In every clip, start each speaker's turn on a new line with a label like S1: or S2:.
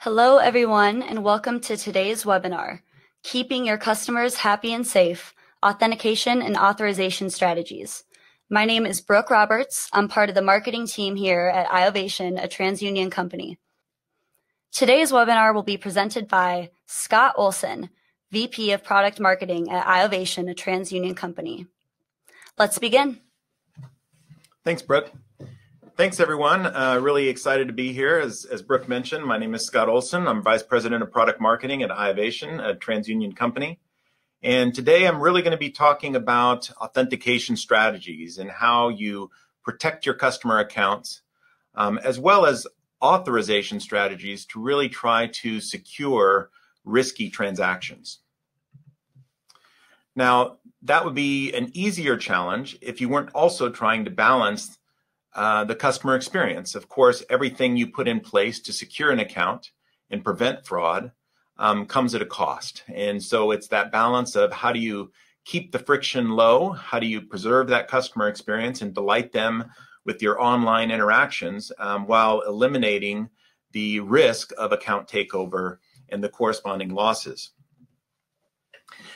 S1: Hello, everyone, and welcome to today's webinar, Keeping Your Customers Happy and Safe, Authentication and Authorization Strategies. My name is Brooke Roberts. I'm part of the marketing team here at iovation, a TransUnion company. Today's webinar will be presented by Scott Olson, VP of Product Marketing at iovation, a TransUnion company. Let's begin.
S2: Thanks, Brooke. Thanks, everyone. Really excited to be here. As Brooke mentioned, my name is Scott Olson. I'm Vice President of Product Marketing at iovation, a TransUnion company. And today I'm really going to be talking about authentication strategies and how you protect your customer accounts, as well as authorization strategies to really try to secure risky transactions. Now, that would be an easier challenge if you weren't also trying to balance the customer experience. Of course, everything you put in place to secure an account and prevent fraud comes at a cost. And so it's that balance of how do you keep the friction low, how do you preserve that customer experience and delight them with your online interactions while eliminating the risk of account takeover and the corresponding losses.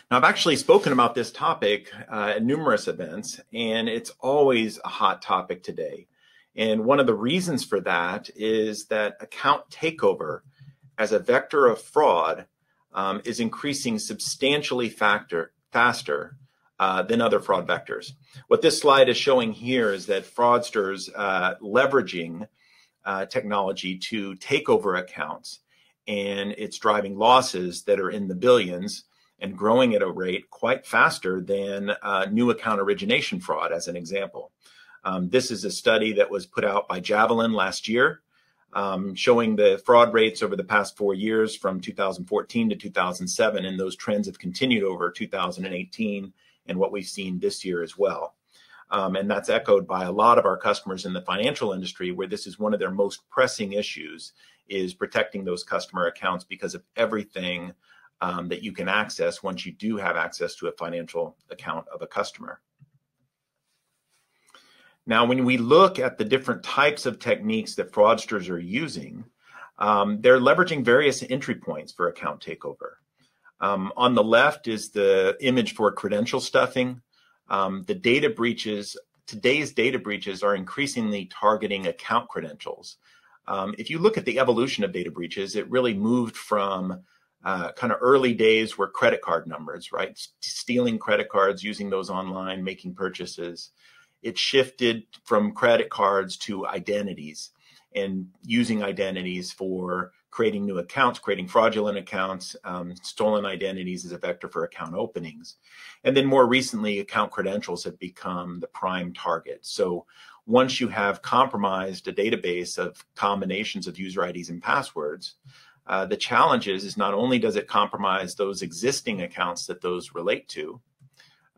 S2: Now, I've actually spoken about this topic at numerous events, and it's always a hot topic today. And one of the reasons for that is that account takeover as a vector of fraud is increasing substantially faster than other fraud vectors. What this slide is showing here is that fraudsters leveraging technology to take over accounts, and it's driving losses that are in the billions and growing at a rate quite faster than new account origination fraud, as an example. This is a study that was put out by Javelin last year, showing the fraud rates over the past 4 years from 2014 to 2007, and those trends have continued over 2018 and what we've seen this year as well. And that's echoed by a lot of our customers in the financial industry, where this is one of their most pressing issues, is protecting those customer accounts because of everything that you can access once you do have access to a financial account of a customer. Now, when we look at the different types of techniques that fraudsters are using, they're leveraging various entry points for account takeover. On the left is the image for credential stuffing. The data breaches, today's data breaches are increasingly targeting account credentials. If you look at the evolution of data breaches, it really moved from kind of early days were credit card numbers, right? Stealing credit cards, using those online, making purchases. It shifted from credit cards to identities and using identities for creating new accounts, creating fraudulent accounts, stolen identities as a vector for account openings. And then more recently, account credentials have become the prime target. So once you have compromised a database of combinations of user IDs and passwords, the challenge is not only does it compromise those existing accounts that those relate to,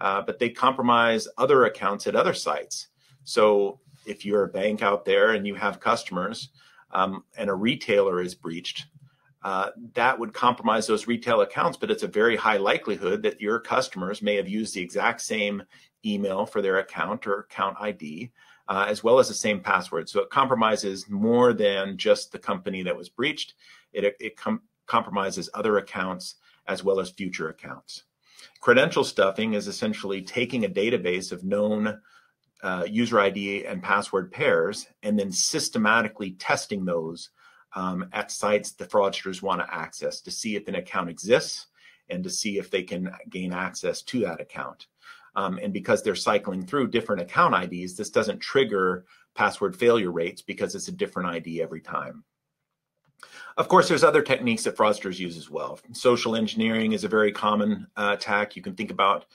S2: but they compromise other accounts at other sites. So if you're a bank out there and you have customers and a retailer is breached, that would compromise those retail accounts, but it's a very high likelihood that your customers may have used the exact same email for their account or account ID, as well as the same password. So it compromises more than just the company that was breached. It compromises other accounts as well as future accounts. Credential stuffing is essentially taking a database of known user ID and password pairs and then systematically testing those at sites the fraudsters want to access to see if an account exists and to see if they can gain access to that account. And because they're cycling through different account IDs, this doesn't trigger password failure rates because it's a different ID every time. Of course, there's other techniques that fraudsters use as well. Social engineering is a very common attack. You can think about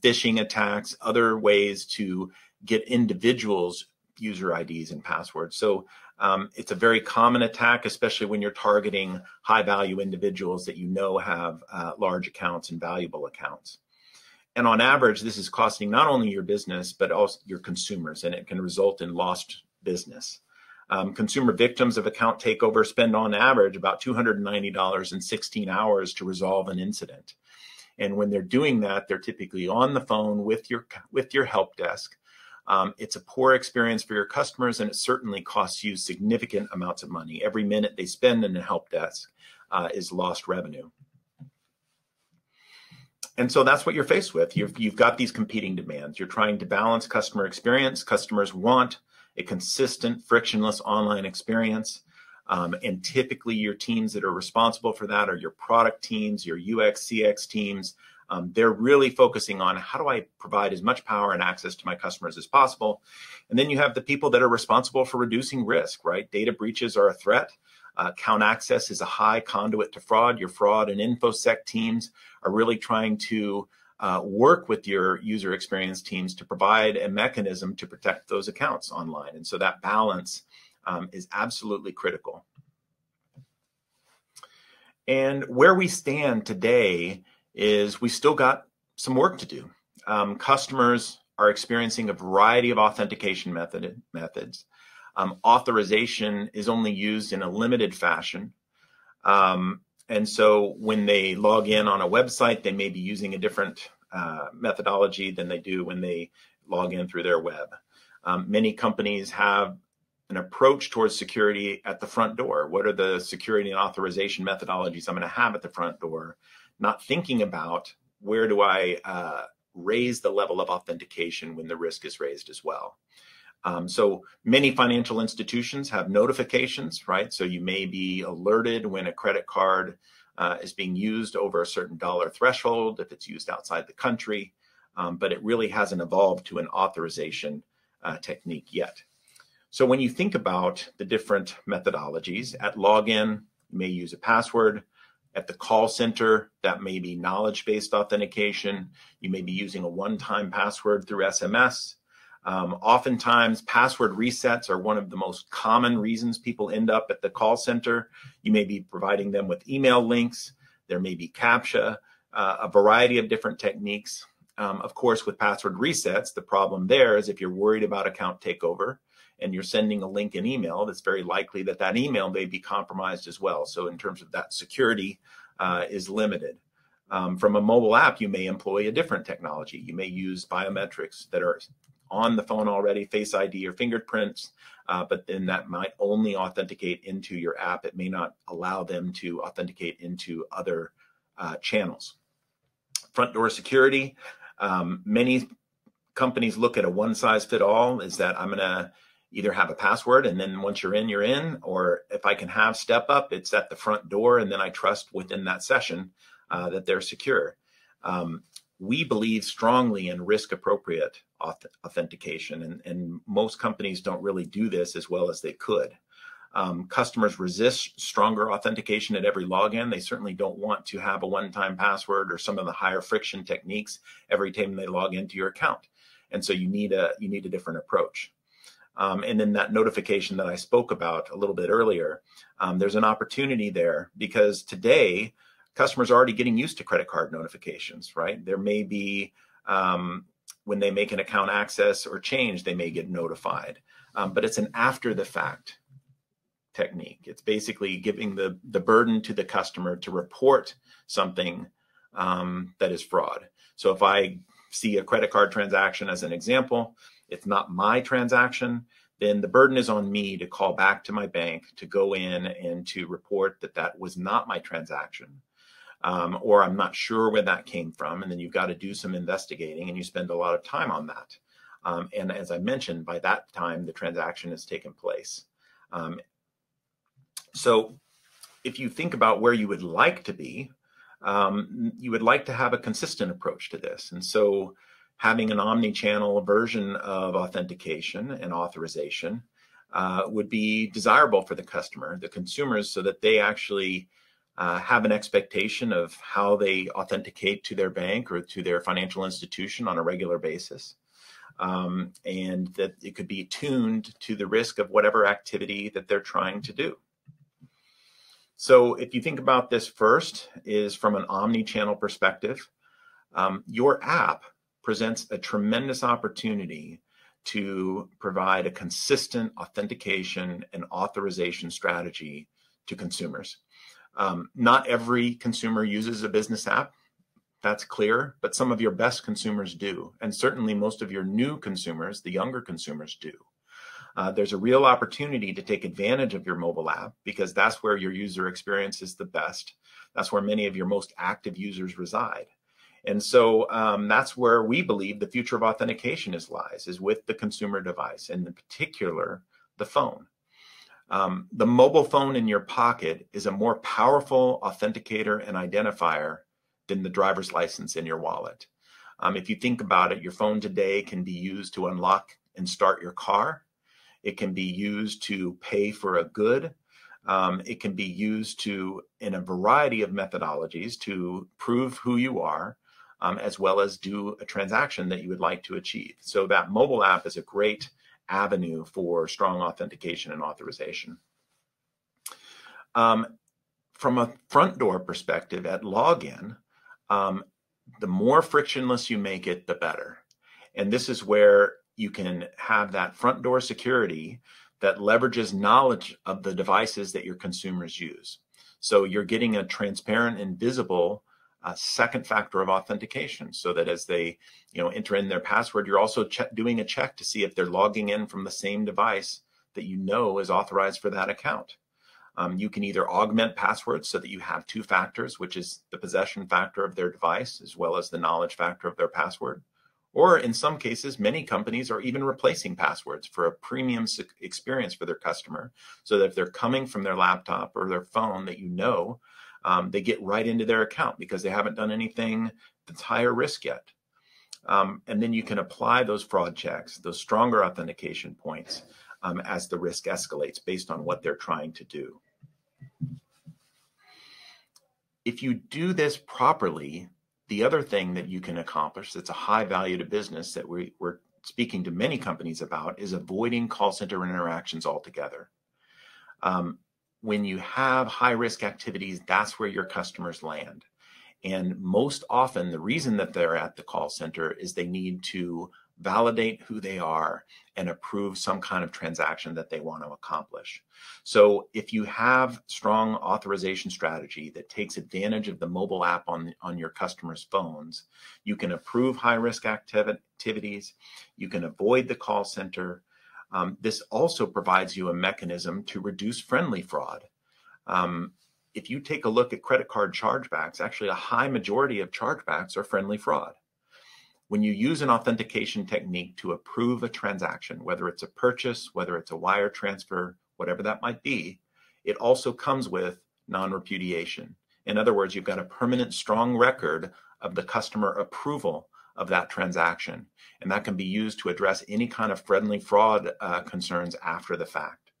S2: phishing attacks, other ways to get individuals' user IDs and passwords. So it's a very common attack, especially when you're targeting high-value individuals that you know have large accounts and valuable accounts. And on average, this is costing not only your business, but also your consumers, and it can result in lost business. Consumer victims of account takeover spend on average about $290 in 16 hours to resolve an incident. And when they're doing that, they're typically on the phone with your help desk, It's a poor experience for your customers, and it certainly costs you significant amounts of money. Every minute they spend in a help desk is lost revenue. And so that's what you're faced with. You've got these competing demands. You're trying to balance customer experience. Customers want a consistent, frictionless online experience. And typically your teams that are responsible for that are your product teams, your UX, CX teams. They're really focusing on how do I provide as much power and access to my customers as possible. And then you have the people that are responsible for reducing risk, right? Data breaches are a threat. Account access is a high conduit to fraud. Your fraud and InfoSec teams are really trying to work with your user experience teams to provide a mechanism to protect those accounts online. And so that balance is absolutely critical. And where we stand today is we still got some work to do. Customers are experiencing a variety of authentication methods. Authorization is only used in a limited fashion. And so when they log in on a website, they may be using a different methodology than they do when they log in through their web. Many companies have an approach towards security at the front door. What are the security and authorization methodologies I'm going to have at the front door? Not thinking about where do I raise the level of authentication when the risk is raised as well. So many financial institutions have notifications, right? So you may be alerted when a credit card is being used over a certain dollar threshold, if it's used outside the country, but it really hasn't evolved to an authorization technique yet. So when you think about the different methodologies, at login, you may use a password. At the call center, that may be knowledge-based authentication. You may be using a one-time password through SMS. Oftentimes, password resets are one of the most common reasons people end up at the call center. You may be providing them with email links. There may be CAPTCHA, a variety of different techniques. Of course, with password resets, the problem there is if you're worried about account takeover and you're sending a link in email, it's very likely that that email may be compromised as well. So in terms of that, security is limited. From a mobile app, you may employ a different technology. You may use biometrics that are on the phone already, Face ID or fingerprints, but then that might only authenticate into your app. It may not allow them to authenticate into other channels. Front door security, many companies look at a one-size-fits-all, is that I'm going to either have a password and then once you're in, or if I can have step up, it's at the front door and then I trust within that session that they're secure. We believe strongly in risk-appropriate authentication, and most companies don't really do this as well as they could. Customers resist stronger authentication at every login. They certainly don't want to have a one-time password or some of the higher friction techniques every time they log into your account. And so you need a different approach. And then that notification that I spoke about a little bit earlier, there's an opportunity there because today, customers are already getting used to credit card notifications, right? There may be, when they make an account access or change, they may get notified. But it's an after the fact technique. It's basically giving the burden to the customer to report something that is fraud. So if I see a credit card transaction as an example, it's not my transaction, then the burden is on me to call back to my bank to go in and to report that that was not my transaction. Or I'm not sure where that came from. And then you've got to do some investigating and you spend a lot of time on that. And as I mentioned, by that time, the transaction has taken place. So if you think about where you would like to be, you would like to have a consistent approach to this. And so having an omnichannel version of authentication and authorization would be desirable for the customer, the consumers, so that they actually have an expectation of how they authenticate to their bank or to their financial institution on a regular basis. And that it could be tuned to the risk of whatever activity that they're trying to do. So if you think about this first is from an omni-channel perspective, your app presents a tremendous opportunity to provide a consistent authentication and authorization strategy to consumers. Not every consumer uses a business app. That's clear, but some of your best consumers do. And certainly most of your new consumers, the younger consumers, do. There's a real opportunity to take advantage of your mobile app because that's where your user experience is the best. That's where many of your most active users reside. And so that's where we believe the future of authentication lies, is with the consumer device, and in particular, the phone. The mobile phone in your pocket is a more powerful authenticator and identifier than the driver's license in your wallet. If you think about it, your phone today can be used to unlock and start your car. It can be used to pay for a good. It can be used in a variety of methodologies to prove who you are, as well as do a transaction that you would like to achieve. So that mobile app is a great avenue for strong authentication and authorization. From a front door perspective at login, the more frictionless you make it, the better. And this is where you can have that front door security that leverages knowledge of the devices that your consumers use. So you're getting a transparent and visible second factor of authentication, so that as they enter in their password, you're also doing a check to see if they're logging in from the same device that you know is authorized for that account. You can either augment passwords so that you have two factors, which is the possession factor of their device as well as the knowledge factor of their password. Or in some cases, many companies are even replacing passwords for a premium experience for their customer, so that if they're coming from their laptop or their phone that they get right into their account because they haven't done anything that's higher risk yet. And then you can apply those fraud checks, those stronger authentication points, as the risk escalates based on what they're trying to do. If you do this properly, the other thing that you can accomplish that's a high value to business that we're speaking to many companies about is avoiding call center interactions altogether. When you have high risk activities, that's where your customers land. And most often, the reason that they're at the call center is they need to validate who they are and approve some kind of transaction that they want to accomplish. So if you have strong authorization strategy that takes advantage of the mobile app on your customers' phones, you can approve high-risk activities, you can avoid the call center. This also provides you a mechanism to reduce friendly fraud. If you take a look at credit card chargebacks, actually a high majority of chargebacks are friendly fraud. When you use an authentication technique to approve a transaction, whether it's a purchase, whether it's a wire transfer, whatever that might be, it also comes with non-repudiation. In other words, you've got a permanent, strong record of the customer approval of that transaction. And that can be used to address any kind of friendly fraud concerns after the fact.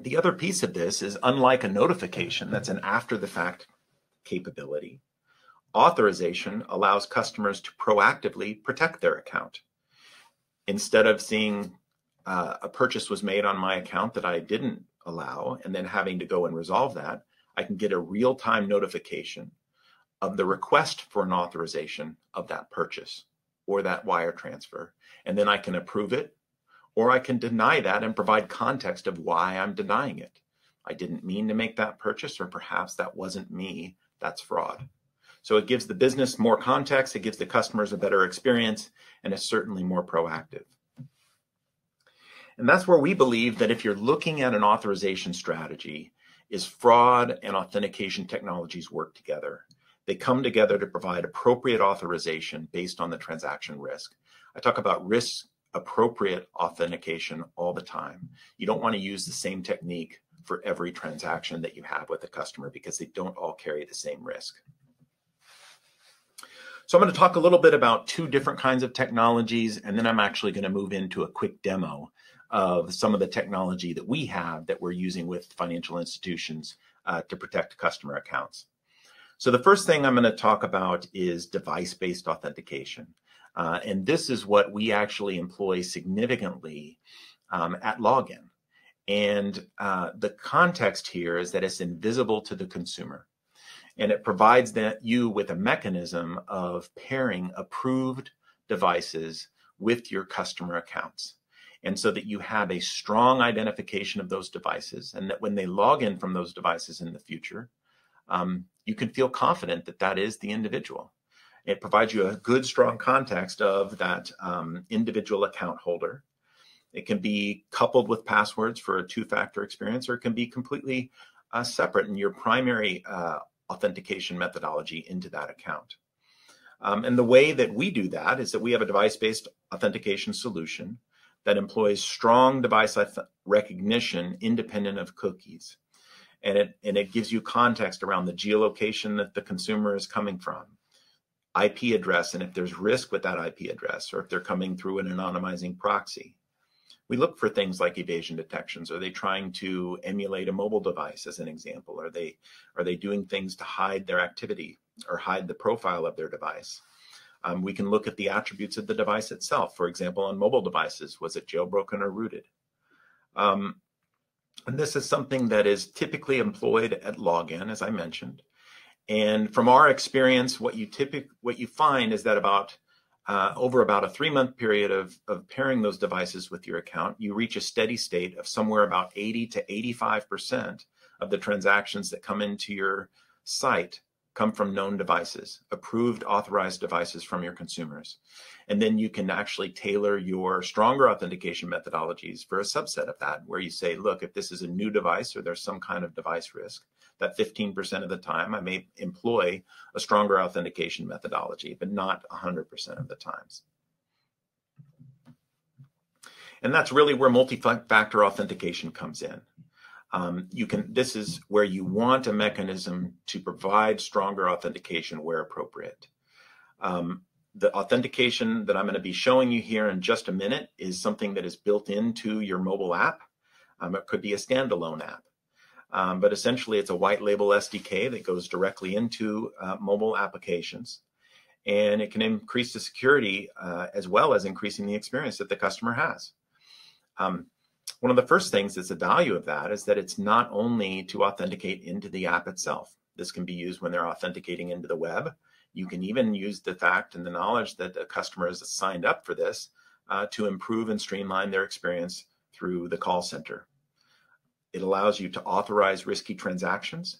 S2: The other piece of this is, unlike a notification, that's an after the fact capability, authorization allows customers to proactively protect their account. Instead of seeing a purchase was made on my account that I didn't allow and then having to go and resolve that, I can get a real-time notification of the request for an authorization of that purchase or that wire transfer. And then I can approve it, or I can deny that and provide context of why I'm denying it. I didn't mean to make that purchase, or perhaps that wasn't me, that's fraud. So it gives the business more context, it gives the customers a better experience, and it's certainly more proactive. And that's where we believe that if you're looking at an authorization strategy, is fraud and authentication technologies work together. They come together to provide appropriate authorization based on the transaction risk. I talk about risk appropriate authentication all the time. You don't want to use the same technique for every transaction that you have with a customer because they don't all carry the same risk. So I'm going to talk a little bit about two different kinds of technologies, and then I'm actually going to move into a quick demo of some of the technology that we have that we're using with financial institutions to protect customer accounts. So the first thing I'm going to talk about is device-based authentication. And this is what we actually employ significantly at Login. And the context here is that it's invisible to the consumer. And it provides you with a mechanism of pairing approved devices with your customer accounts. And so that you have a strong identification of those devices, and that when they log in from those devices in the future, you can feel confident that that is the individual. It provides you a good, strong context of that individual account holder. It can be coupled with passwords for a two-factor experience, or it can be completely separate in your primary authentication methodology into that account. And the way that we do that is that we have a device-based authentication solution that employs strong device recognition independent of cookies. And it gives you context around the geolocation that the consumer is coming from, IP address, and if there's risk with that IP address, or if they're coming through an anonymizing proxy. We look for things like evasion detections. Are they trying to emulate a mobile device, as an example? Are they doing things to hide their activity or hide the profile of their device? We can look at the attributes of the device itself. For example, on mobile devices, was it jailbroken or rooted? And this is something that is typically employed at login, as I mentioned. And from our experience, what you find is that over about a 3-month period of pairing those devices with your account, you reach a steady state of somewhere about 80 to 85% of the transactions that come into your site come from known devices, approved, authorized devices from your consumers. And then you can actually tailor your stronger authentication methodologies for a subset of that, where you say, look, if this is a new device or there's some kind of device risk, that 15% of the time I may employ a stronger authentication methodology, but not 100% of the times. And that's really where multi-factor authentication comes in. This is where you want a mechanism to provide stronger authentication where appropriate. The authentication that I'm going to be showing you here in just a minute is something that is built into your mobile app. It could be a standalone app. But essentially, it's a white label SDK that goes directly into mobile applications. And it can increase the security as well as increasing the experience that the customer has. One of the first things that's the value of that is that it's not only to authenticate into the app itself. This can be used when they're authenticating into the web. You can even use the fact and the knowledge that the customer has signed up for this to improve and streamline their experience through the call center. It allows you to authorize risky transactions.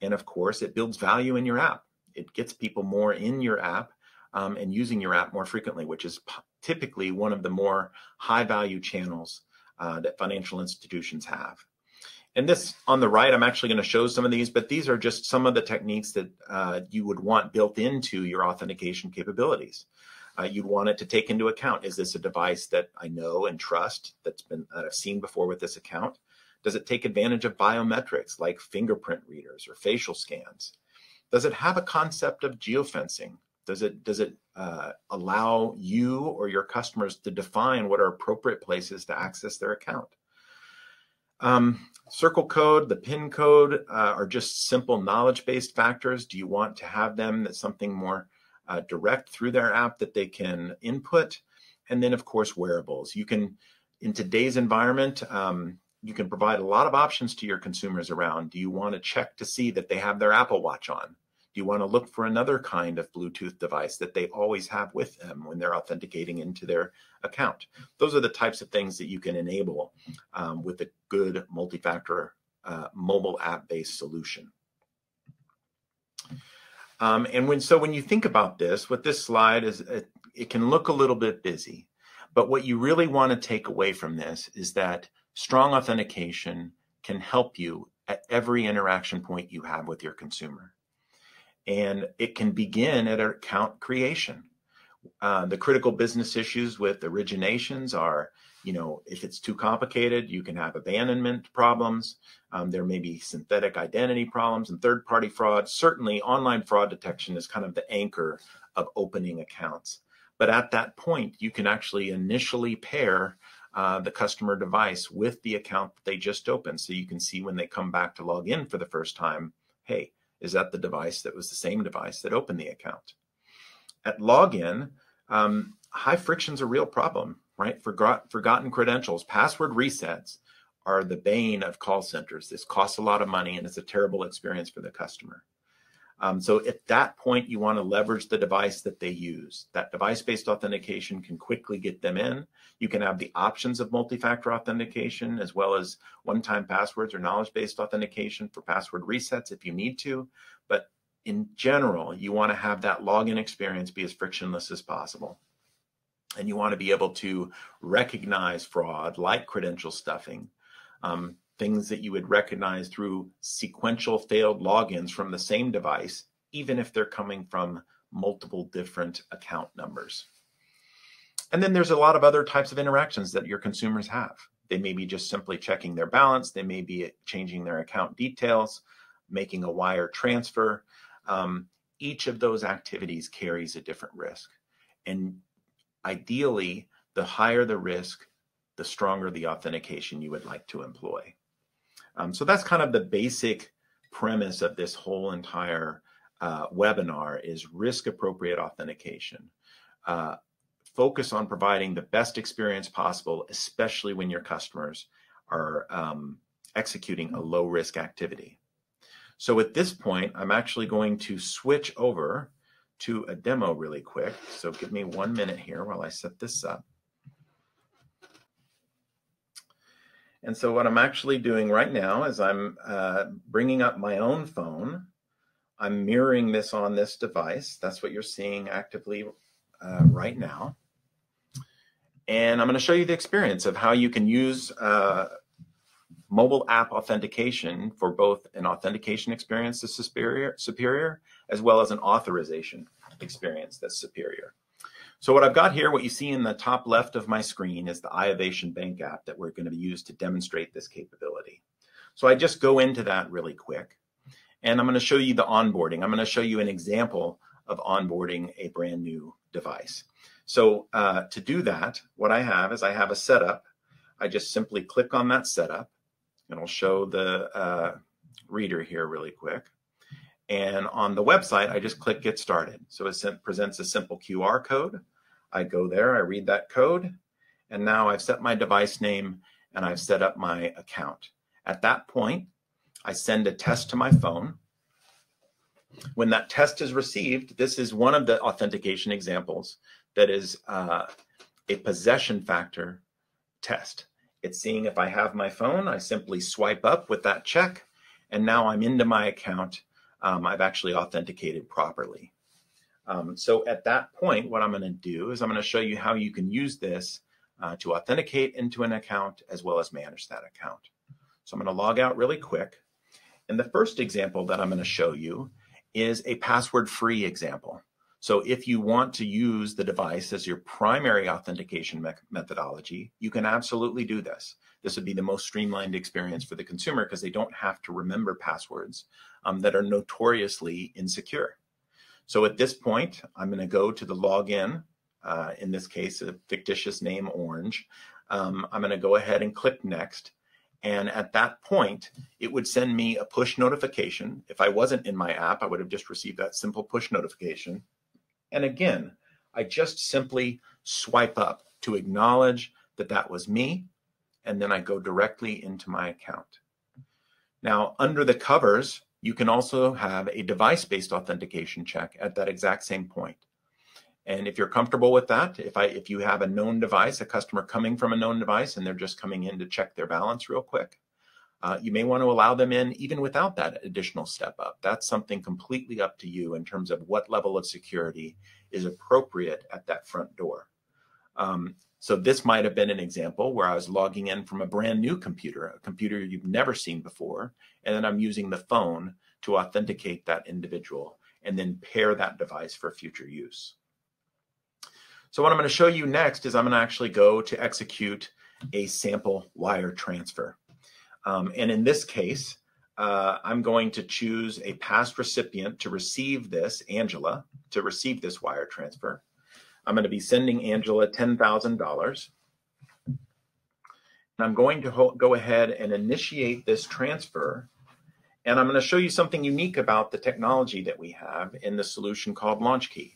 S2: And of course, it builds value in your app. It gets people more in your app and using your app more frequently, which is typically one of the more high value channels that financial institutions have. And this on the right, I'm actually going to show some of these, but these are just some of the techniques that you would want built into your authentication capabilities. You'd want it to take into account, is this a device that I know and trust that I've seen before with this account? Does it take advantage of biometrics like fingerprint readers or facial scans? Does it have a concept of geofencing? Does it allow you or your customers to define what are appropriate places to access their account? Circle code, the PIN code are just simple knowledge-based factors. Do you want to have them that's something more direct through their app that they can input? And then, of course, wearables. You can, in today's environment, you can provide a lot of options to your consumers around. Do you want to check to see that they have their Apple Watch on? Do you want to look for another kind of Bluetooth device that they always have with them when they're authenticating into their account? Those are the types of things that you can enable with a good multi-factor mobile app-based solution. And when you think about this, what this slide is, it can look a little bit busy, but what you really want to take away from this is that strong authentication can help you at every interaction point you have with your consumer. And it can begin at account creation. The critical business issues with originations are, if it's too complicated, you can have abandonment problems. There may be synthetic identity problems and third-party fraud. Certainly, online fraud detection is kind of the anchor of opening accounts. But at that point, you can actually initially pair the customer device with the account that they just opened. So you can see when they come back to log in for the first time, hey, is that the device that was the same device that opened the account? At login, high friction is a real problem, right? Forgotten credentials, password resets are the bane of call centers. This costs a lot of money and it's a terrible experience for the customer. So at that point, you want to leverage the device that they use. That device-based authentication can quickly get them in. You can have the options of multi-factor authentication as well as one-time passwords or knowledge-based authentication for password resets if you need to. But in general, you want to have that login experience be as frictionless as possible. And you want to be able to recognize fraud like credential stuffing, things that you would recognize through sequential failed logins from the same device, even if they're coming from multiple different account numbers. And then there's a lot of other types of interactions that your consumers have. They may be just simply checking their balance. They may be changing their account details, making a wire transfer. Each of those activities carries a different risk. And ideally, the higher the risk, the stronger the authentication you would like to employ. So that's kind of the basic premise of this whole entire webinar is risk-appropriate authentication. Focus on providing the best experience possible, especially when your customers are executing a low-risk activity. So at this point, I'm actually going to switch over to a demo really quick. So give me 1 minute here while I set this up. And so what I'm actually doing right now is I'm bringing up my own phone. I'm mirroring this on this device. That's what you're seeing actively right now. And I'm going to show you the experience of how you can use mobile app authentication for both an authentication experience that's superior, as well as an authorization experience that's superior. So what I've got here, what you see in the top left of my screen is the iovation bank app that we're going to use to demonstrate this capability. So I just go into that really quick, and I'm going to show you the onboarding. I'm going to show you an example of onboarding a brand new device. So to do that, what I have is I have a setup. I just simply click on that setup, and I'll show the reader here really quick. And on the website, I just click Get Started. So it presents a simple QR code. I go there, I read that code, and now I've set my device name and I've set up my account. At that point, I send a test to my phone. When that test is received, this is one of the authentication examples that is a possession factor test. It's seeing if I have my phone, I simply swipe up with that check, and now I'm into my account. I've actually authenticated properly. So at that point, what I'm going to do is I'm going to show you how you can use this to authenticate into an account as well as manage that account. So I'm going to log out really quick. And the first example that I'm going to show you is a password-free example. So if you want to use the device as your primary authentication methodology, you can absolutely do this. This would be the most streamlined experience for the consumer because they don't have to remember passwords that are notoriously insecure. So at this point, I'm going to go to the login, in this case, a fictitious name, Orange. I'm going to go ahead and click Next. And at that point, it would send me a push notification. If I wasn't in my app, I would have just received that simple push notification. And again, I just simply swipe up to acknowledge that that was me, and then I go directly into my account. Now, under the covers, you can also have a device-based authentication check at that exact same point. And if you're comfortable with that, if you have a known device, a customer coming from a known device, and they're just coming in to check their balance real quick, you may want to allow them in even without that additional step up. That's something completely up to you in terms of what level of security is appropriate at that front door. So this might have been an example where I was logging in from a brand new computer, a computer you've never seen before, and then I'm using the phone to authenticate that individual and then pair that device for future use. So what I'm going to show you next is I'm going to actually go to execute a sample wire transfer. And in this case, I'm going to choose a past recipient to receive this, Angela, to receive this wire transfer. I'm going to be sending Angela $10,000. And I'm going to go ahead and initiate this transfer. And I'm going to show you something unique about the technology that we have in the solution called LaunchKey.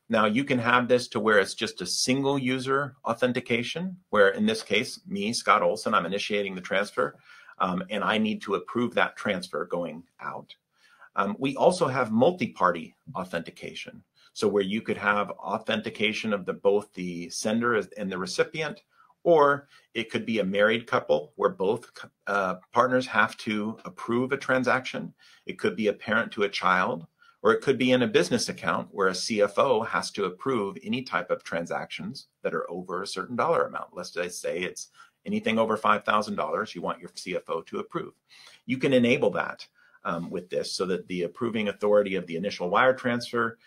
S2: Now, you can have this to where it's just a single user authentication, where in this case, me, Scott Olson, I'm initiating the transfer, and I need to approve that transfer going out. We also have multi-party authentication. So where you could have authentication of both the sender and the recipient, or it could be a married couple where both partners have to approve a transaction. It could be a parent to a child, or it could be in a business account where a CFO has to approve any type of transactions that are over a certain dollar amount. Let's just say it's anything over $5,000, you want your CFO to approve. You can enable that with this so that the approving authority of the initial wire transfer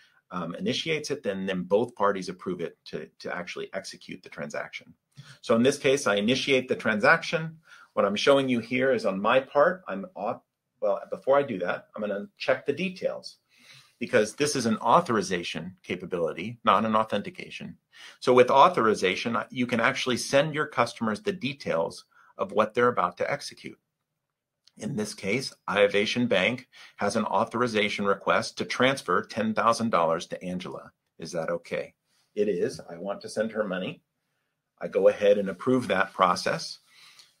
S2: initiates it, then both parties approve it to actually execute the transaction. So in this case, I initiate the transaction. What I'm showing you here is on my part, well, before I do that, I'm going to check the details, because this is an authorization capability, not an authentication. So with authorization, you can actually send your customers the details of what they're about to execute. In this case, Iovation Bank has an authorization request to transfer $10,000 to Angela. Is that okay? It is. I want to send her money. I go ahead and approve that process.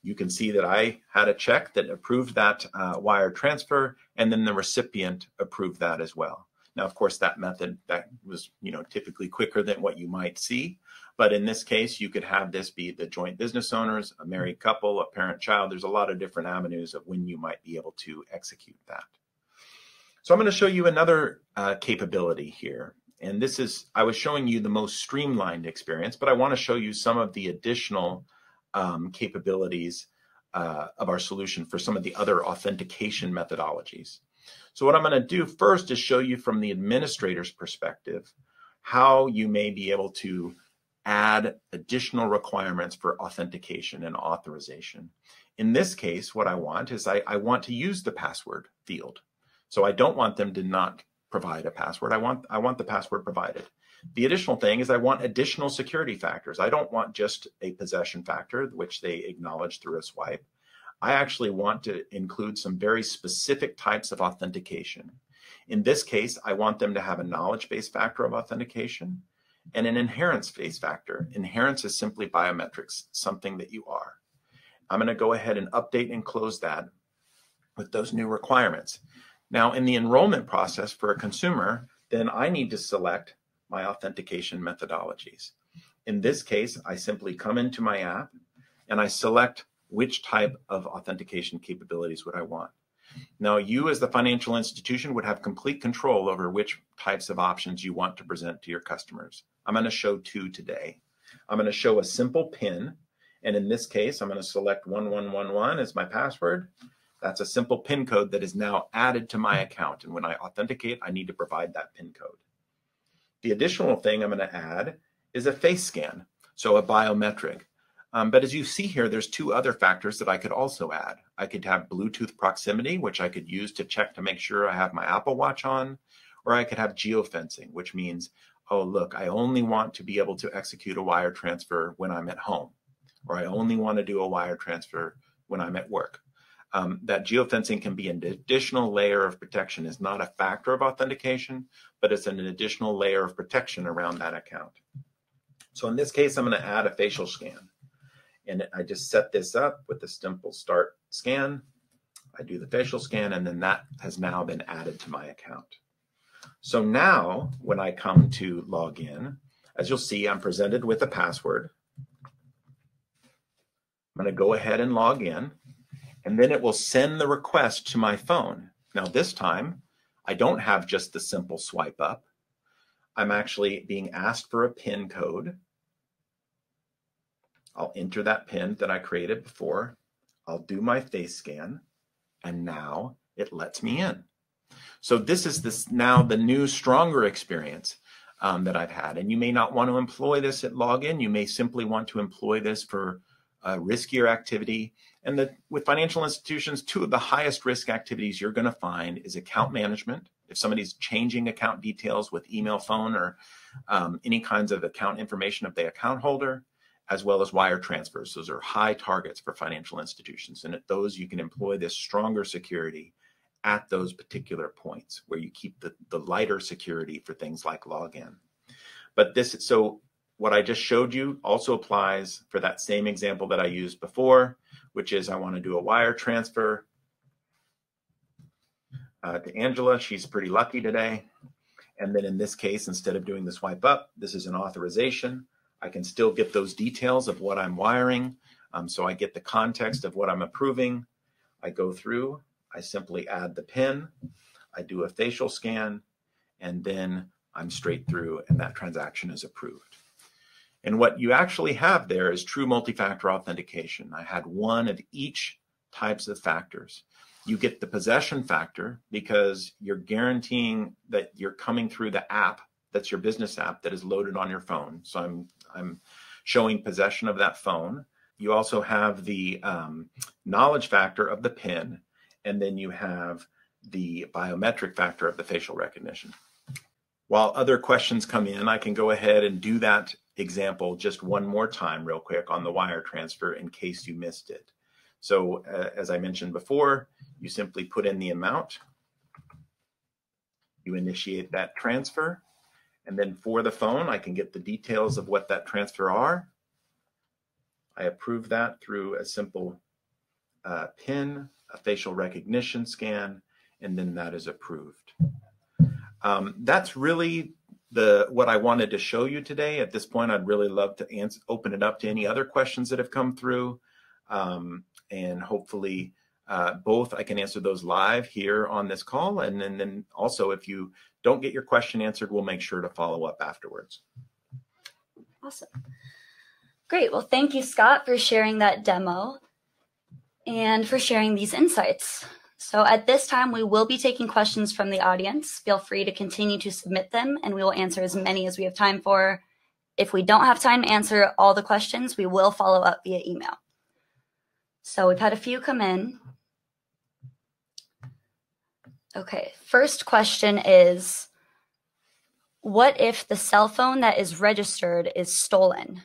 S2: You can see that I had a check that approved that wire transfer, and then the recipient approved that as well. Now, of course, that method that was typically quicker than what you might see. But in this case, you could have this be the joint business owners, a married couple, a parent-child. There's a lot of different avenues of when you might be able to execute that. So I'm going to show you another capability here. And this is, I was showing you the most streamlined experience, but I want to show you some of the additional capabilities of our solution for some of the other authentication methodologies. So what I'm going to do first is show you from the administrator's perspective how you may be able to add additional requirements for authentication and authorization. In this case, what I want is I want to use the password field. So I don't want them to not provide a password. I want the password provided. The additional thing is I want additional security factors. I don't want just a possession factor, which they acknowledge through a swipe. I actually want to include some very specific types of authentication. In this case, I want them to have a knowledge-based factor of authentication and an inherence-based factor. Inherence is simply biometrics, something that you are. I'm going to go ahead and update and close that with those new requirements. Now, in the enrollment process for a consumer, then I need to select my authentication methodologies. In this case, I simply come into my app and I select which type of authentication capabilities would I want. Now, you as the financial institution would have complete control over which types of options you want to present to your customers. I'm going to show two today. I'm going to show a simple PIN, and in this case, I'm going to select 1111 as my password. That's a simple PIN code that is now added to my account, and when I authenticate, I need to provide that PIN code. The additional thing I'm going to add is a face scan, so a biometric. But as you see here, there's two other factors that I could also add. I could have Bluetooth proximity, which I could use to check to make sure I have my Apple Watch on, or I could have geofencing, which means, oh, look, I only want to be able to execute a wire transfer when I'm at home, or I only want to do a wire transfer when I'm at work. That geofencing can be an additional layer of protection. It's not a factor of authentication, but it's an additional layer of protection around that account. So in this case, I'm going to add a facial scan. And I just set this up with the simple start scan. I do the facial scan, and then that has now been added to my account. So now when I come to log in, as you'll see, I'm presented with a password. I'm going to go ahead and log in, and then it will send the request to my phone. Now this time, I don't have just the simple swipe up. I'm actually being asked for a PIN code. I'll enter that PIN that I created before. I'll do my face scan, and now it lets me in. So this is now the new, stronger experience that I've had. And you may not want to employ this at login. You may simply want to employ this for riskier activity. And with financial institutions, two of the highest risk activities you're going to find is account management. If somebody's changing account details with email, phone, or any kinds of account information of the account holder, as well as wire transfers. Those are high targets for financial institutions. And at those, you can employ this stronger security at those particular points where you keep the lighter security for things like login. But so what I just showed you also applies for that same example that I used before, which is I want to do a wire transfer. to Angela. She's pretty lucky today. And then in this case, instead of doing the swipe up, this is an authorization. I can still get those details of what I'm wiring. So I get the context of what I'm approving. I go through, I simply add the PIN, I do a facial scan, and then I'm straight through and that transaction is approved. And what you actually have there is true multi-factor authentication. I had one of each types of factors. You get the possession factor because you're guaranteeing that you're coming through the app, that's your business app that is loaded on your phone. So I'm showing possession of that phone. You also have the knowledge factor of the PIN, and then you have the biometric factor of the facial recognition. While other questions come in, I can go ahead and do that example just one more time real quick on the wire transfer in case you missed it. So as I mentioned before, you simply put in the amount, you initiate that transfer, and then for the phone, I can get the details of what that transfer are. I approve that through a simple PIN, a facial recognition scan, and then that is approved. That's really what I wanted to show you today. At this point, I'd really love to open it up to any other questions that have come through. And hopefully both I can answer those live here on this call. And then also if you don't get your question answered, we'll make sure to follow up afterwards.
S1: Awesome. Great. Well, thank you, Scott, for sharing that demo and for sharing these insights. So at this time, we will be taking questions from the audience. Feel free to continue to submit them, and we will answer as many as we have time for. If we don't have time to answer all the questions, we will follow up via email. So we've had a few come in. Okay, first question is, what if the cell phone that is registered is stolen?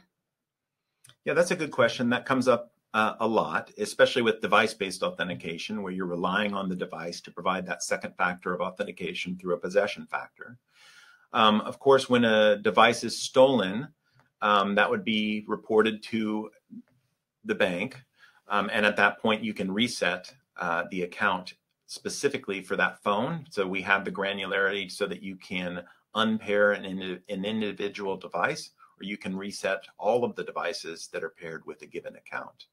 S2: Yeah, that's a good question. That comes up a lot, especially with device-based authentication, where you're relying on the device to provide that second factor of authentication through a possession factor. Of course, when a device is stolen, that would be reported to the bank. And at that point, you can reset the account specifically for that phone. So we have the granularity so that you can unpair an individual device, or you can reset all of the devices that are paired with a given account.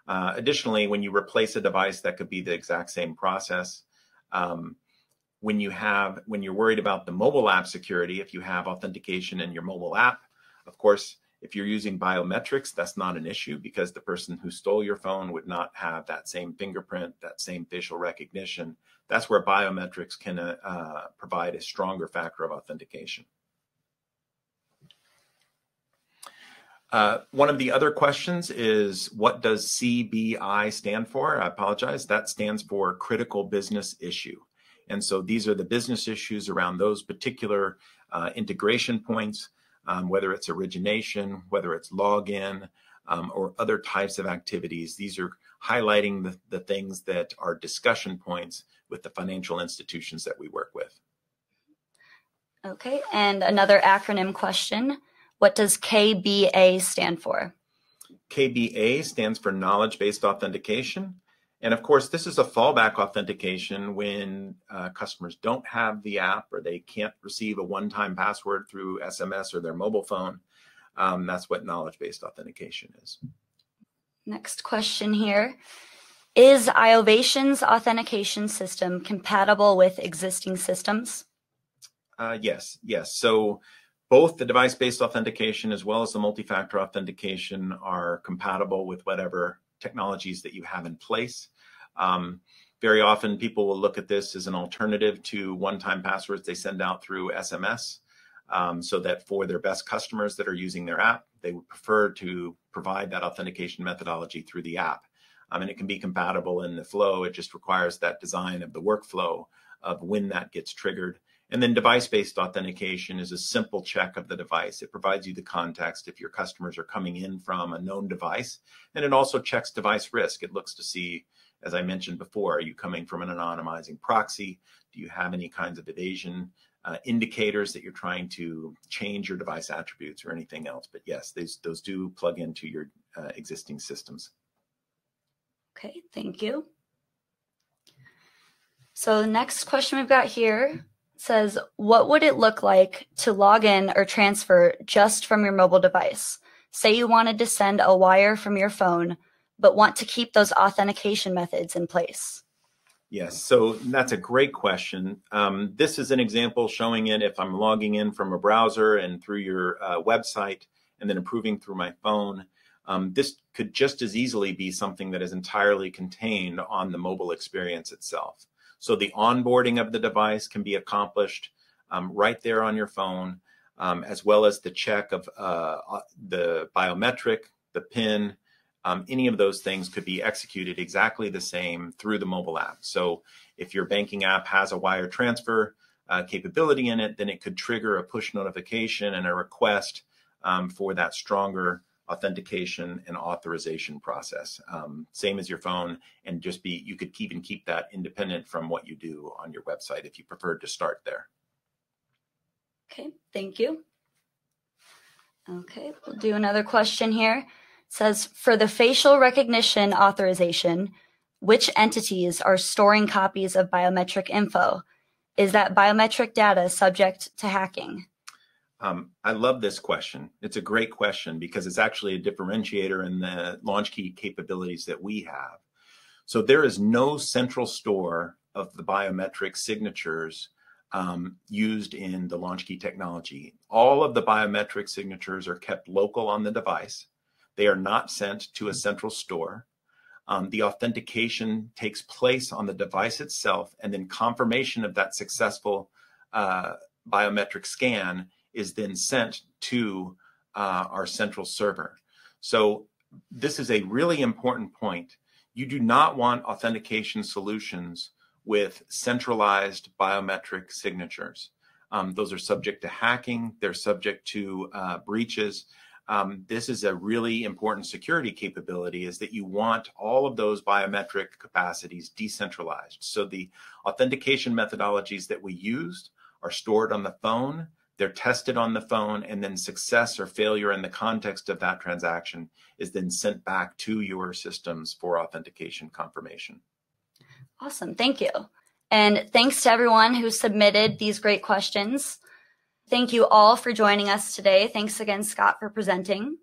S2: Additionally, when you replace a device, that could be the exact same process. When you're worried about the mobile app security, if you have authentication in your mobile app, of course, if you're using biometrics, that's not an issue because the person who stole your phone would not have that same fingerprint, that same facial recognition. That's where biometrics can provide a stronger factor of authentication. One of the other questions is, what does CBI stand for? I apologize. That stands for critical business issue. And so these are the business issues around those particular integration points, whether it's origination, whether it's login, or other types of activities. These are highlighting the things that are discussion points with the financial institutions that we work with.
S1: Okay, and another acronym question. What does KBA stand for?
S2: KBA stands for knowledge-based authentication. And of course, this is a fallback authentication when customers don't have the app or they can't receive a one-time password through SMS or their mobile phone. That's what knowledge-based authentication is.
S1: Next question here. Is iovation's authentication system compatible with existing systems?
S2: Yes. So both the device-based authentication as well as the multi-factor authentication are compatible with whatever technologies that you have in place. Very often people will look at this as an alternative to one-time passwords they send out through SMS, so that for their best customers that are using their app, they would prefer to provide that authentication methodology through the app. And it can be compatible in the flow. It just requires that design of the workflow of when that gets triggered. And then device-based authentication is a simple check of the device. It provides you the context if your customers are coming in from a known device. And it also checks device risk. It looks to see, as I mentioned before, are you coming from an anonymizing proxy? Do you have any kinds of evasion indicators that you're trying to change your device attributes or anything else? But yes, those do plug into your existing systems.
S1: Okay, thank you. So the next question we've got here says, what would it look like to log in or transfer just from your mobile device? Say you wanted to send a wire from your phone, but want to keep those authentication methods in place.
S2: Yes, so that's a great question. This is an example showing it if I'm logging in from a browser and through your website and then approving through my phone. This could just as easily be something that is entirely contained on the mobile experience itself. So the onboarding of the device can be accomplished right there on your phone, as well as the check of the biometric, the PIN. Any of those things could be executed exactly the same through the mobile app. So if your banking app has a wire transfer capability in it, then it could trigger a push notification and a request for that stronger authentication and authorization process. Same as your phone, and just you could keep that independent from what you do on your website if you preferred to start there.
S1: Okay, thank you. Okay, we'll do another question here. It says, for the facial recognition authorization, which entities are storing copies of biometric info? Is that biometric data subject to hacking?
S2: I love this question. It's a great question because it's actually a differentiator in the launch key capabilities that we have. So there is no central store of the biometric signatures used in the launch key technology. All of the biometric signatures are kept local on the device. They are not sent to a central store. The authentication takes place on the device itself, and then confirmation of that successful biometric scan is then sent to our central server. So this is a really important point. You do not want authentication solutions with centralized biometric signatures. Those are subject to hacking. They're subject to breaches. This is a really important security capability, is that you want all of those biometric capacities decentralized. So the authentication methodologies that we used are stored on the phone. They're tested on the phone, and then success or failure in the context of that transaction is then sent back to your systems for authentication confirmation.
S1: Awesome, thank you. And thanks to everyone who submitted these great questions. Thank you all for joining us today. Thanks again, Scott, for presenting.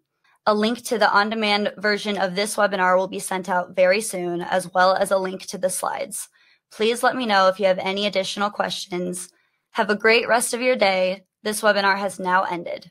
S1: A link to the on-demand version of this webinar will be sent out very soon, as well as a link to the slides. Please let me know if you have any additional questions. Have a great rest of your day. This webinar has now ended.